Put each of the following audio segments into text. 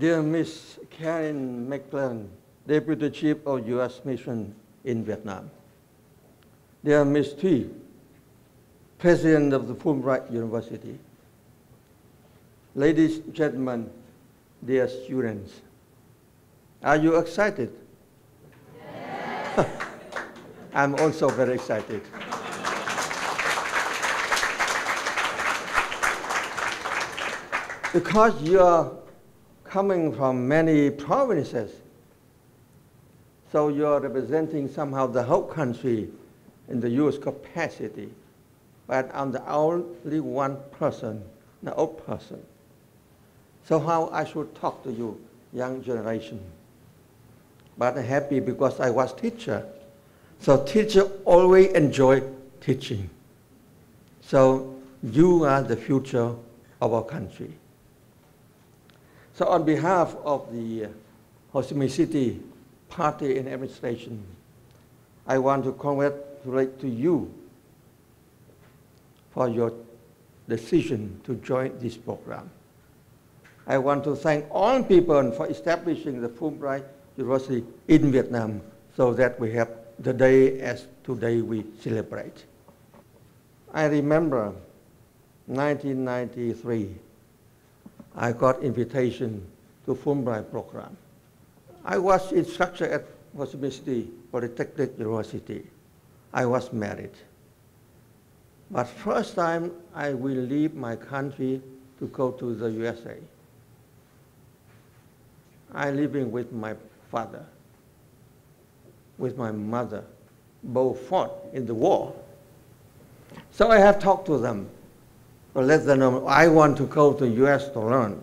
Dear Ms. Karen McClellan, Deputy Chief of U.S. Mission in Vietnam. Dear Ms. Thuy, President of the Fulbright University. Ladies and gentlemen, dear students, are you excited? Yes. I'm also very excited. Because you are coming from many provinces, so you are representing somehow the whole country in the U.S. capacity. But I'm the only one person, the old person. So how I should talk to you, young generation? But I'm happy because I was teacher. So teacher always enjoy teaching. So you are the future of our country. So on behalf of the Ho Chi Minh City Party and Administration, I want to congratulate to you for your decision to join this program. I want to thank all people for establishing the Fulbright University in Vietnam so that we have the day as today we celebrate. I remember 1993, I got invitation to Fulbright program. I was instructor at Ho Chi Minh City Polytechnic University. I was married. But first time I will leave my country to go to the USA. I living with my father, with my mother, both fought in the war. So I have talked to them to let them know I want to go to US to learn,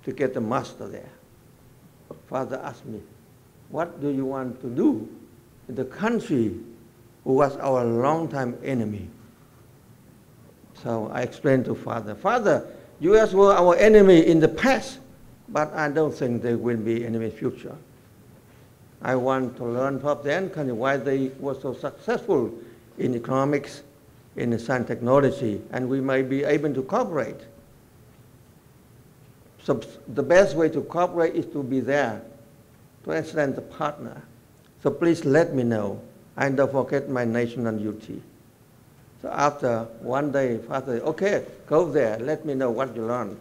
to get a master there. Father asked me, what do you want to do in the country who was our longtime enemy? So I explained to Father, Father, US were our enemy in the past, but I don't think they will be enemy in the future. I want to learn from them why they were so successful in economics, in science technology, and we may be able to cooperate. So the best way to cooperate is to be there, to understand the partner. So please let me know, and don't forget my national duty. So after one day, Father said, okay, go there, let me know what you learned.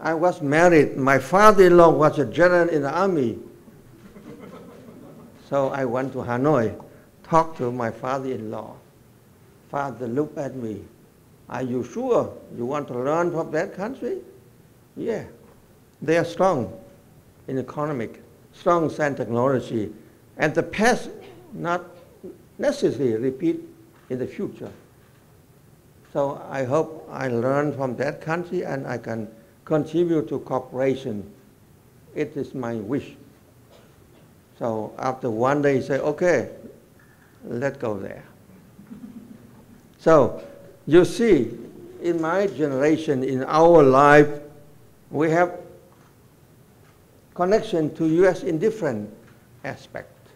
I was married. My father-in-law was a general in the army. So I went to Hanoi, talked to my father-in-law. Father looked at me. Are you sure you want to learn from that country? Yeah. They are strong in economic, strong science technology, and the past not necessarily repeat in the future. So I hope I learn from that country and I can contribute to cooperation. It is my wish. So after one day, he said, okay, let's go there. So you see, in my generation, in our life, we have connection to US in different aspects.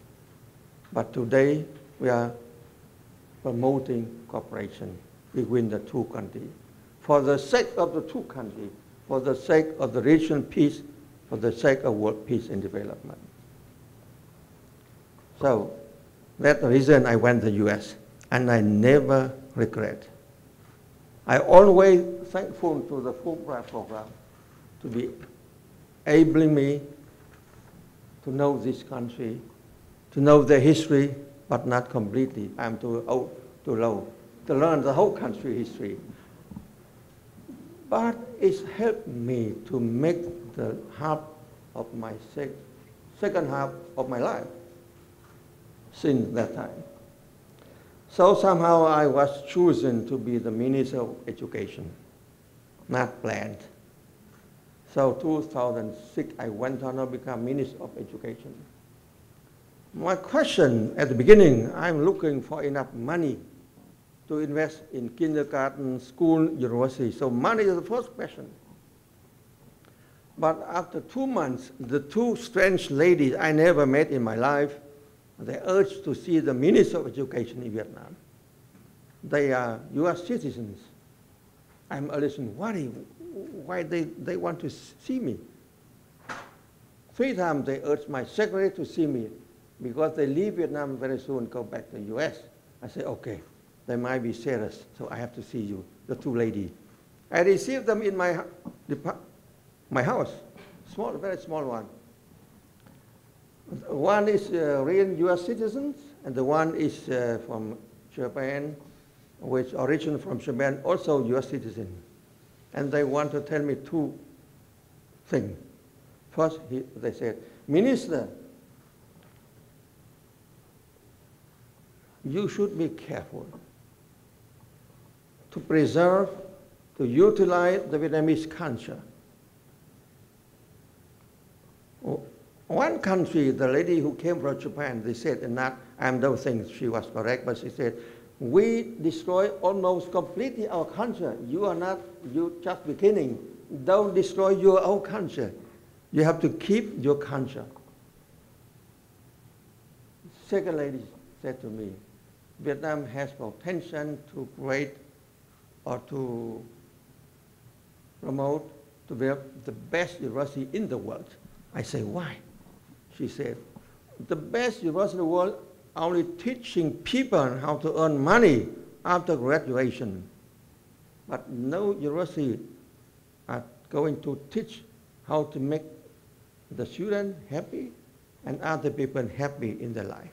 But today, we are promoting cooperation between the two countries for the sake of the two countries, for the sake of the regional peace, for the sake of world peace and development. So that's the reason I went to the US, and I never regret. I always thankful to the Fulbright program to be enabling me to know this country, to know their history, but not completely. I'm too old, too low to learn the whole country history. But it's helped me to make the half of my second half of my life since that time. So somehow I was chosen to be the Minister of Education, not planned. So 2006, I went on to become Minister of Education. My question at the beginning, I'm looking for enough money to invest in kindergarten, school, university. So money is the first question. But after 2 months, the two strange ladies I never met in my life, they urged to see the Minister of Education in Vietnam. They are US citizens. I'm listening, why they want to see me. 3 times they urged my secretary to see me because they leave Vietnam very soon, go back to the US. I said, okay, they might be serious, so I have to see you, the 2 ladies. I received them in my house, small, very small one. One is real US citizens, and the one is from Japan, which origin from Japan, also US citizen. And they want to tell me 2 things. First, they said, Minister, you should be careful to preserve, to utilize the Vietnamese culture. One country, the lady who came from Japan, they said, and not, I don't think she was correct, but she said, we destroy almost completely our culture. You are not, you just beginning. Don't destroy your own culture. You have to keep your culture. Second lady said to me, Vietnam has potential to create or to promote, to be the best university in the world. I say, why? She said, the best university in the world only teaching people how to earn money after graduation. But no university are going to teach how to make the student happy and other people happy in their life.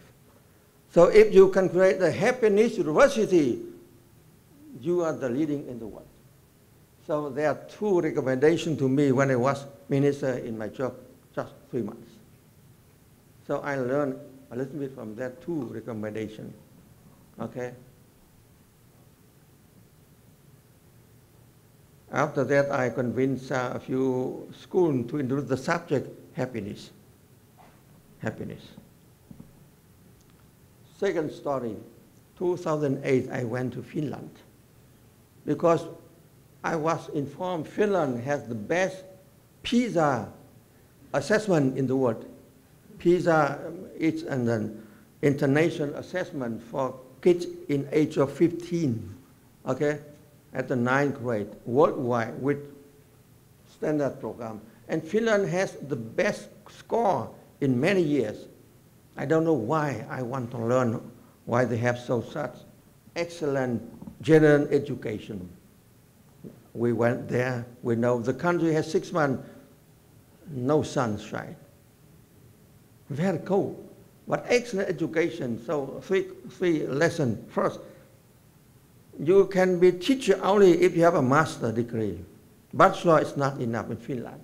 So if you can create the happiness university, you are the leading in the world. So there are 2 recommendations to me when I was minister in my job, just 3 months. So I learned a little bit from that 2 recommendations, okay? After that, I convinced a few schools to introduce the subject happiness. Happiness. Second story, 2008, I went to Finland because I was informed Finland has the best PISA assessment in the world. PISA is an international assessment for kids in age of 15, okay, at the 9th grade, worldwide with standard program. And Finland has the best score in many years. I don't know why. I want to learn why they have such excellent general education. We went there. We know the country has 6 months, no sunshine. Very cold, but excellent education. So three lessons. First, you can be teacher only if you have a master degree. Bachelor is not enough in Finland.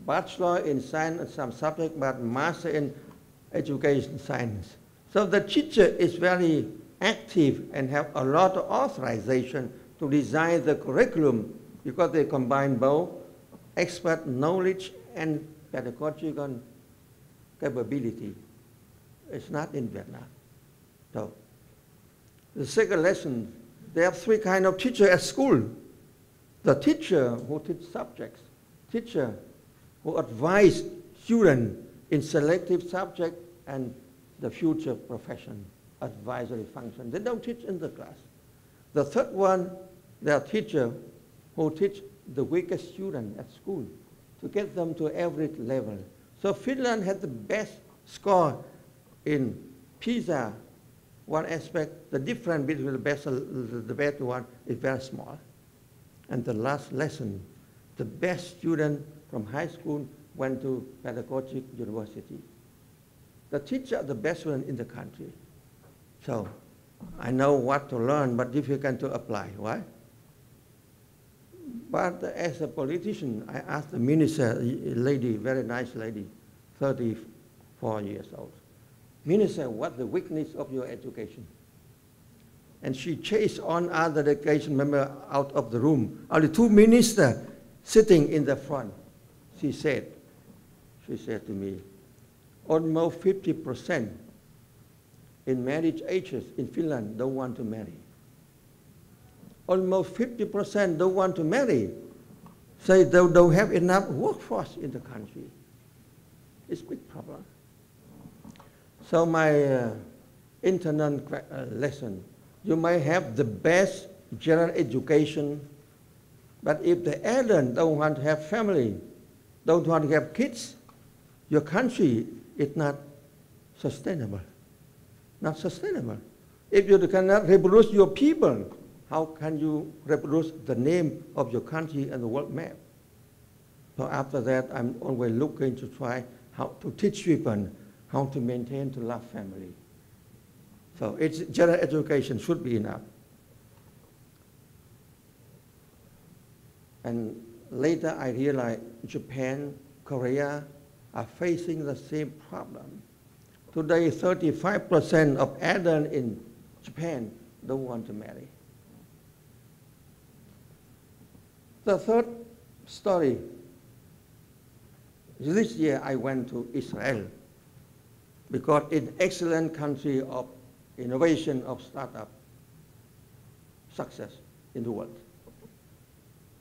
Bachelor in science and some subject, but master in education science. So the teacher is very active and have a lot of authorization to design the curriculum because they combine both expert knowledge and pedagogical capability. It's not in Vietnam. So the second lesson, they have 3 kinds of teachers at school. The teacher who teach subjects, teacher who advise students in selective subject and the future profession, advisory function. They don't teach in the class. The third one, they are teachers who teach the weakest student at school to get them to average level. So Finland had the best score in PISA. One aspect, the difference between the best one is very small. And the last lesson, the best student from high school went to pedagogic university. The teacher are the best one in the country. So I know what to learn, but difficult to apply. Why? But as a politician, I asked the minister, a lady, very nice lady, 34 years old. Minister, what's the weakness of your education? And she chased on other delegation members out of the room. Only 2 ministers sitting in the front. She said to me, almost 50% in marriage ages in Finland don't want to marry. Almost 50% don't want to marry. Say they don't have enough workforce in the country. It's a big problem. So my internal lesson, you might have the best general education But if the elderly don't want to have family, don't want to have kids, your country is not sustainable. Not sustainable. If you cannot reproduce your people, how can you reproduce the name of your country and the world map? So after that, I'm always looking to try how to teach people how to maintain, to love family. So it's general education should be enough. And later I realized Japan, Korea are facing the same problem. Today, 35% of adults in Japan don't want to marry. The third story, this year I went to Israel because it's an excellent country of innovation of startup success in the world.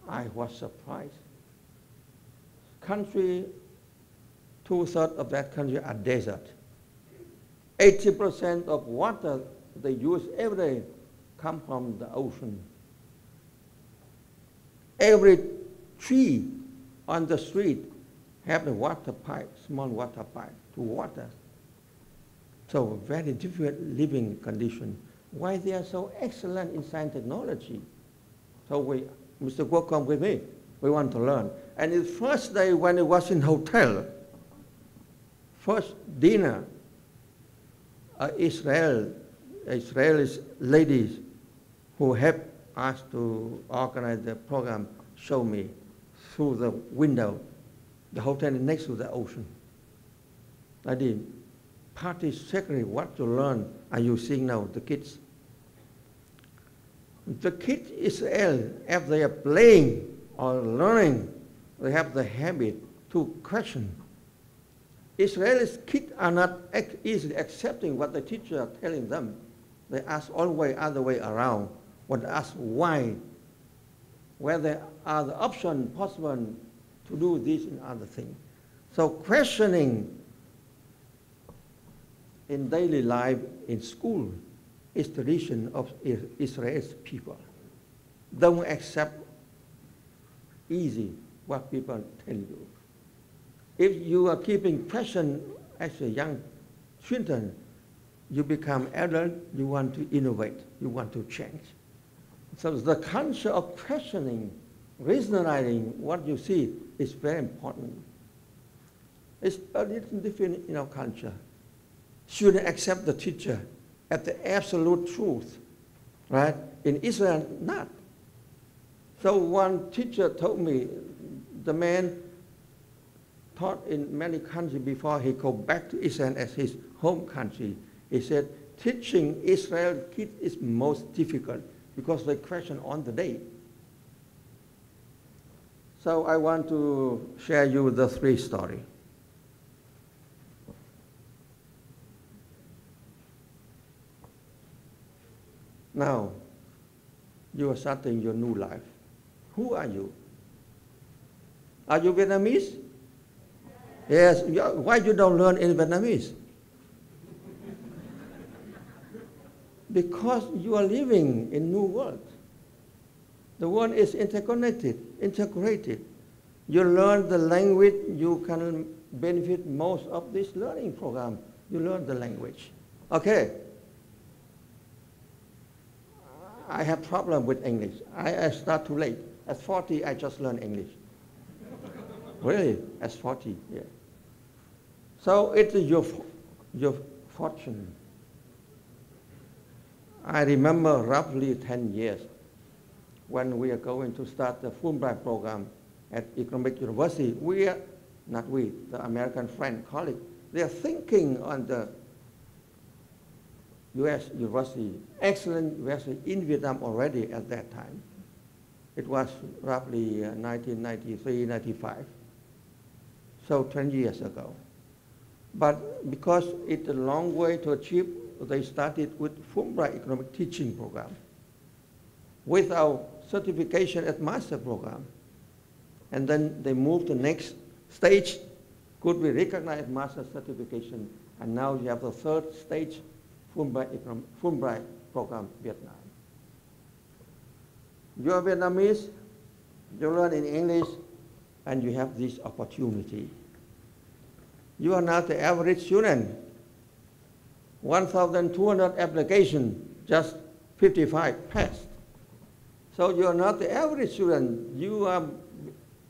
I was surprised. Country, 2/3 of that country are desert. 80% of water they use every day come from the ocean. Every tree on the street have a water pipe, small water pipe to water. So very different living condition. Why they are so excellent in science technology? So Mr. Guo come with me. We want to learn. And the first day when I was in hotel, first dinner, Israeli ladies who helped us to organize the program show me through the window. The hotel is next to the ocean. I did party secretary, what to learn are you seeing now, the kids? The kids Israel, if they are playing or learning, they have the habit to question. Israeli kids are not easily accepting what the teacher is telling them. They ask always other way around. But ask why, whether are the options possible to do this and other things. So questioning in daily life in school is tradition of Israel's people. Don't accept easy what people tell you. If you are keeping question as a young children, you become adult, you want to innovate, you want to change. So the culture of questioning, reasoning what you see is very important. It's a little different in our culture. Shouldn't accept the teacher as the absolute truth, right? In Israel, not. So one teacher told me, the man taught in many countries before he go back to Israel as his home country. He said, teaching Israel kids is most difficult because they question on the day. So I want to share you the three stories. Now, you are starting your new life. Who are you? Are you Vietnamese? Yes. Why you don't learn in Vietnamese? Because you are living in new world. The world is interconnected, integrated. You learn the language, you can benefit most of this learning program. You learn the language. Okay. I have problem with English. I start too late. At 40, I just learned English. Really? At 40, yeah. So it's your fortune. I remember roughly 10 years when we are going to start the Fulbright program at Economic University. The American friend, colleague, they are thinking on the U.S. university, excellent university in Vietnam already at that time. It was roughly 1993, 95, so 20 years ago. But because it's a long way to achieve, they started with Fulbright economic teaching program with our certification at master program. And then they moved to the next stage, could be recognized master certification, and now you have the third stage, Fulbright program, Vietnam. You are Vietnamese, You learn in English, and you have this opportunity. You are not the average student. 1,200 applications, just 55 passed. So you are not the average student. You are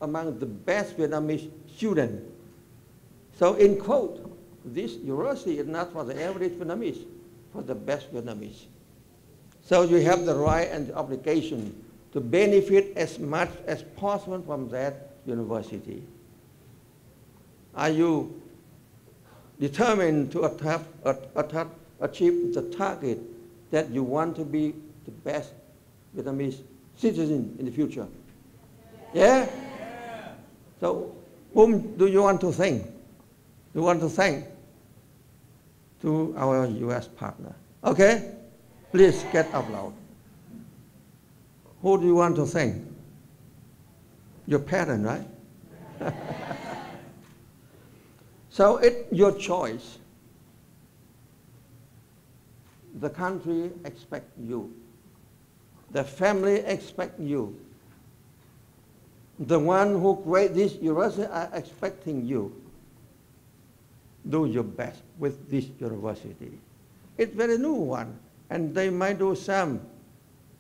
among the best Vietnamese students. So in quote, this university is not for the average Vietnamese, for the best Vietnamese. So you have the right and the obligation to benefit as much as possible from that university. Are you determined to achieve the target that you want to be the best Vietnamese citizen in the future? Yeah? So whom do you want to thank? You want to thank to our U.S. partner. Okay? Please get up loud. Who do you want to thank? Your parent, right? So it's your choice. The country expects you. The family expects you. The one who created this university are expecting you. Do your best with this university. It's very new one, and they might do some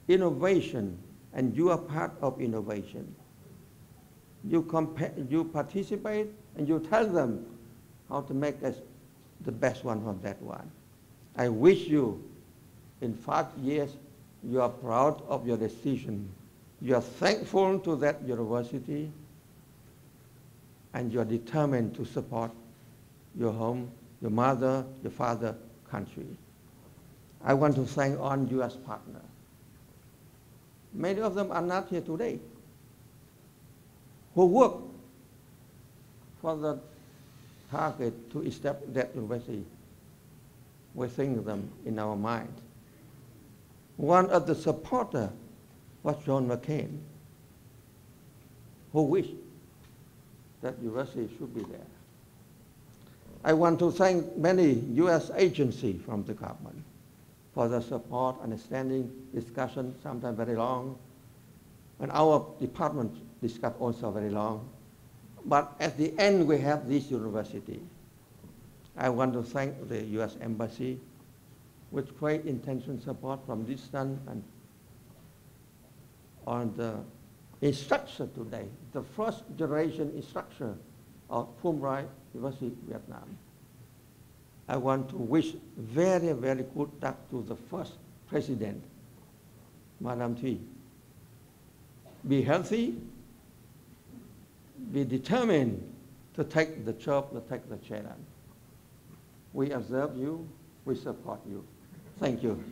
innovation, and you are part of innovation. You participate, and you tell them how to make us the best one from that one. I wish you, in 5 years, you are proud of your decision. You are thankful to that university, and you are determined to support your home, your mother, your father, country. I want to thank all U.S. partners. Many of them are not here today, who work for the target to establish that university. We think of them in our mind. One of the supporters was John McCain, who wished that university should be there. I want to thank many U.S. agencies from the government for the support, understanding, discussion, sometimes very long. And our department discussed also very long. But at the end, we have this university. I want to thank the U.S. Embassy with great intention support from distance and on the instructor today, the first generation instructor of Fulbright University, Vietnam. I want to wish very, very good luck to the first president, Madam Thuy. Be healthy, be determined to take the job, to take the challenge. We observe you, we support you. Thank you.